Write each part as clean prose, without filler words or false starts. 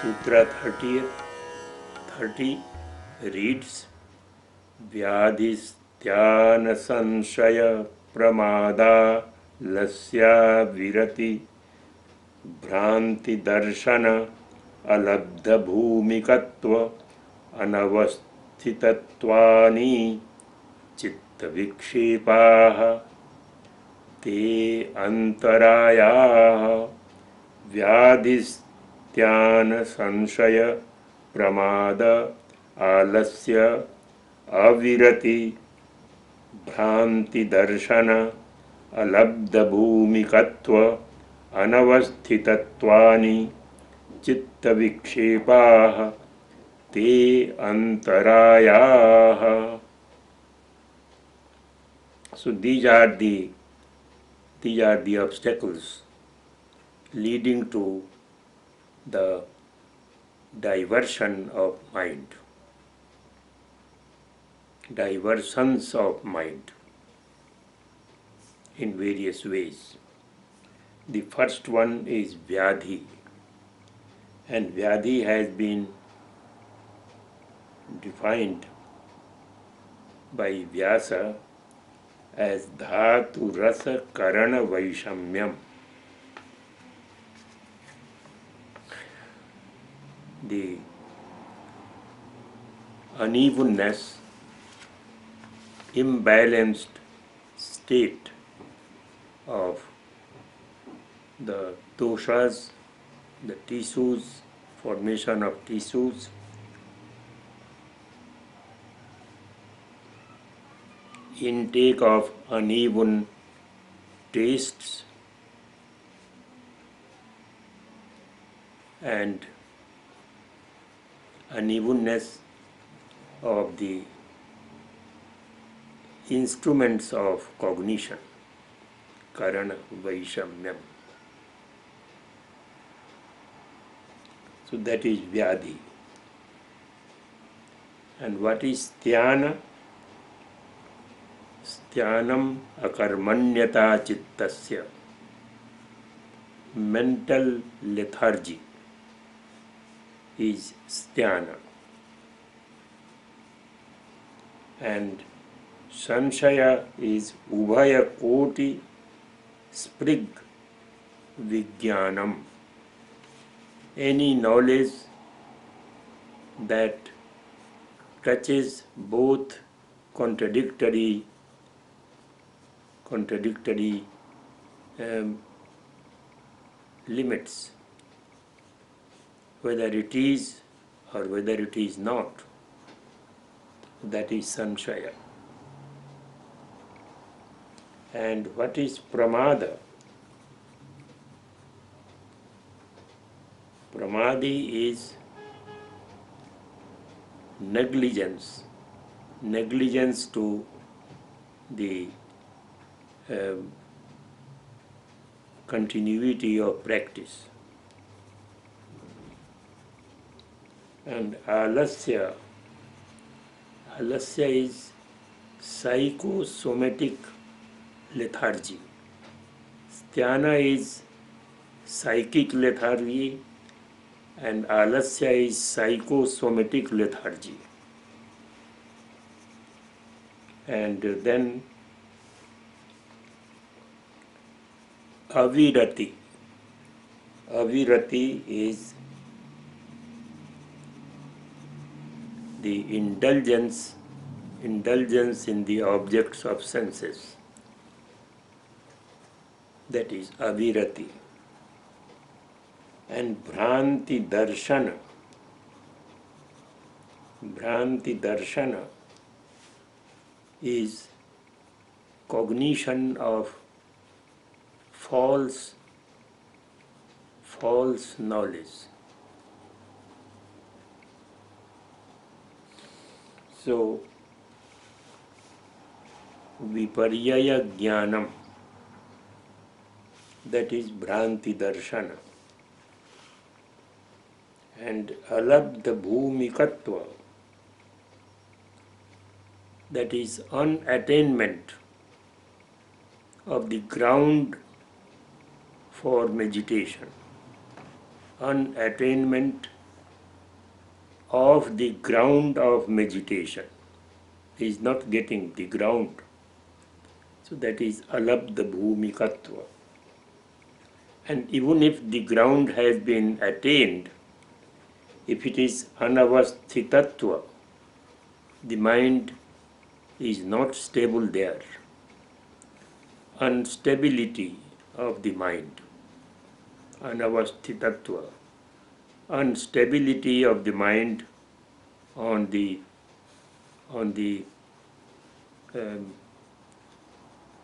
Sutra 30 reads Vyadhisthana sanshaya pramada lasya virati भ्रांति दर्शन अलब्ध भूमिकत्व अनवस्थितत्वानि चित्त विक्षेपाः ते अंतरायाः व्याधिस्त्यान संशय प्रमाद आलस्य अविरति भ्रांति दर्शन अलब्ध भूमिकत्व अनवस्थितत्वानि चित्त विक्षेपाः ते अंतरायाः. So these are the obstacles leading to the diversion of mind, diversions of mind in various ways. The first one is Vyadhi, and Vyadhi has been defined by Vyasa as Dhatu Rasa Karana Vaishamyam. The unevenness, imbalanced state of the doshas, the tissues, formation of tissues, intake of uneven tastes, and unevenness of the instruments of cognition, Karana Vaishamyam. So that is Vyadhi. And what is Sthana? Sthyanam akarmanyata chittasya. Mental lethargy is Sthana. And Sanshaya is Ubhaya Koti Sprig Vijnanam. Any knowledge that touches both contradictory limits, whether it is or whether it is not, that is Sanshaya. And what is Pramada? Pramadi is negligence to the continuity of practice. And alasya is psychosomatic lethargy. Sthana is psychic lethargy, and alasya is psychosomatic lethargy. And then avirati is the indulgence in the objects of senses. That is avirati. And Bhranti Darshana is cognition of false knowledge. So Viparyaya Jnanam, that is Bhranti Darshana. And Alabdha Bhumikatva, that is unattainment of the ground for meditation, unattainment of the ground of meditation. He is not getting the ground. So that is alabdha bhumikatva. And even if the ground has been attained, if it is anavasthitatva, the mind is not stable there. Instability of the mind, anavasthitatva, instability of the mind on the on the um,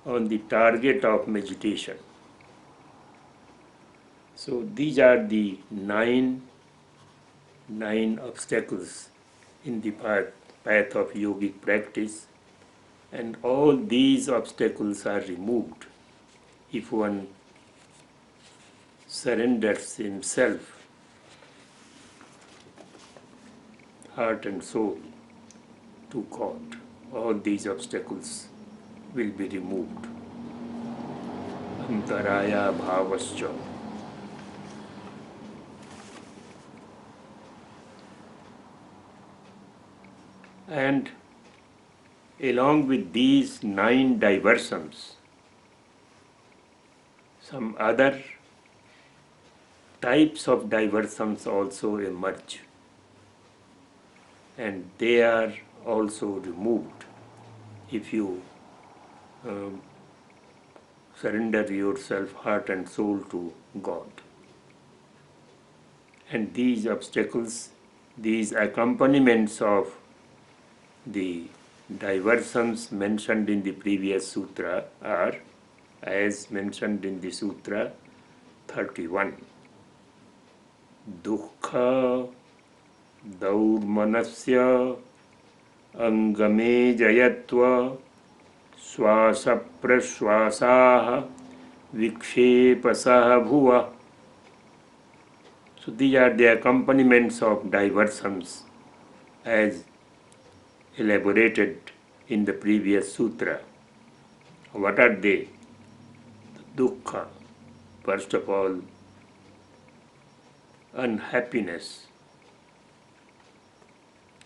on the target of meditation. So these are the nine obstacles in the path of yogic practice, and all these obstacles are removed if one surrenders himself, heart and soul, to God. All these obstacles will be removed. Antaraya bhavascha. And along with these 9 diversions, some other types of diversions also emerge, and they are also removed if you surrender yourself, heart and soul, to God. And these obstacles, these accompaniments of the diversions mentioned in the previous sutra are, as mentioned in the Sutra 31, dukkha daurmanasya angame jayatva swasa praswasaha vikshepasah bhuva. So these are the accompaniments of diversions as elaborated in the previous sutra. What are they? Dukkha, first of all, unhappiness.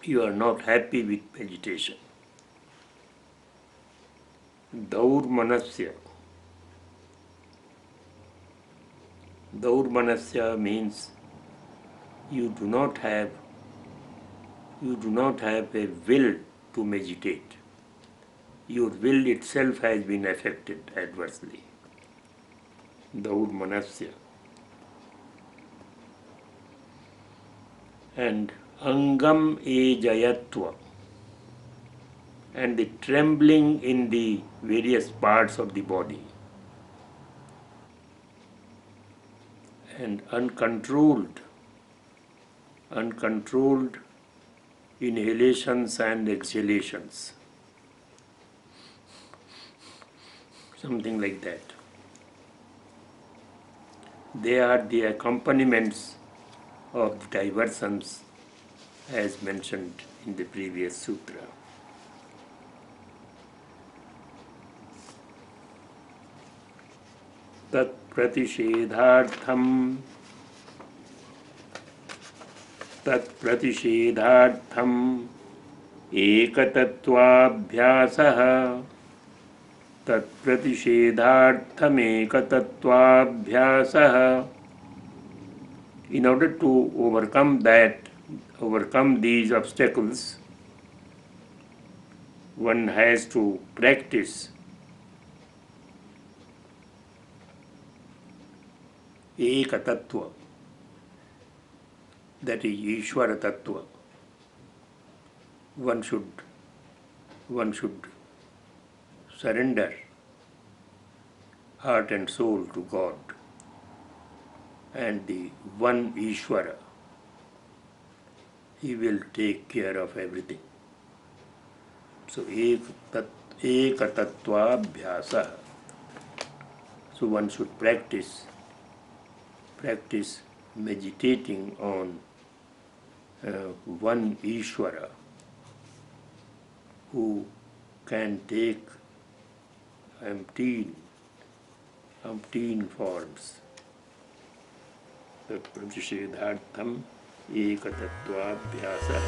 You are not happy with meditation. Daurmanasya. Daurmanasya means you do not have a will to meditate. Your will itself has been affected adversely. Daurmanasya. And angam ejayatva, and the trembling in the various parts of the body, and uncontrolled inhalations and exhalations, something like that. They are the accompaniments of the diversions as mentioned in the previous sutra. Tat pratishedhartham ekatatvabhyasah ekatatvabhyasah. In order to overcome these obstacles, one has to practice ekatattva, that is Ishvara Tattva. One should surrender heart and soul to God and the one Ishvara. He will take care of everything. So ekatatvabhyasa. So one should practice meditating on one Ishvara who can take umpteen forms. Pratishedhartham एकतत्वाभ्यासः